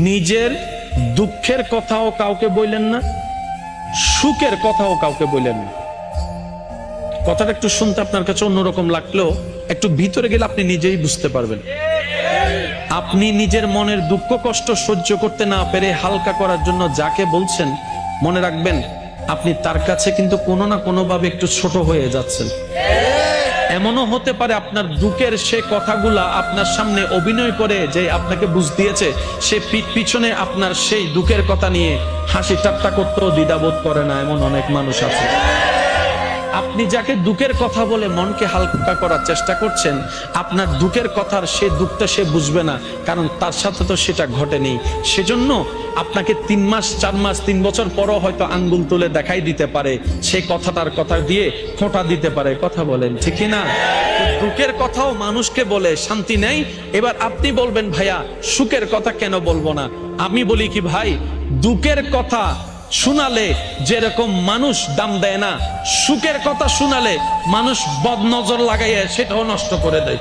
নিজের দুঃখের কথাও কাউকে বললেন না, সুখের কথাও কাউকে বললেন না। কথাটা একটু শুনতে আপনার কাছে অন্যরকম লাগলেও একটু ভিতরে গেলে আপনি নিজেই বুঝতে পারবেন। আপনি নিজের মনের দুঃখ কষ্ট সহ্য করতে না পেরে হালকা করার জন্য যাকে বলছেন, মনে রাখবেন আপনি তার কাছে কিন্তু কোনো না কোনো ভাবে একটু ছোট হয়ে যাচ্ছেন। এমনও হতে পারে আপনার দুঃখের সে কথাগুলা আপনার সামনে অভিনয় করে যে আপনাকে বুঝ দিয়েছে, সে পিছনে আপনার সেই দুঃখের কথা নিয়ে হাসি ঠাট্টা করতেও দ্বিধাবোধ করে না, এমন অনেক মানুষ আছে। আপনি যাকে দুঃখের কথা বলে মনকে হালকা করার চেষ্টা করছেন, আপনার দুঃখের কথার সে দুঃখটা সে বুঝবে না, কারণ তার সাথে তো সেটা ঘটেনি। সেজন্য আপনাকে 3 মাস 4 মাস 3 বছর পরও হয়তো আঙ্গুল তুলে দেখাই দিতে পারে, সেই কথাটার কথা দিয়ে খোঁটা দিতে পারে। কথা বলেন ঠিক না? দুঃখের কথাও মানুষকে বলে শান্তি নেই। এবার আপনি বলবেন ভাইয়া সুখের কথা কেন বলবো না? আমি বলি কি ভাই, দুঃখের কথা শোনালে যেরকম মানুষ দাম দেয় না, সুখের কথা শোনালে মানুষ বদনজর লাগাইয়া সেটাও নষ্ট করে দেয়।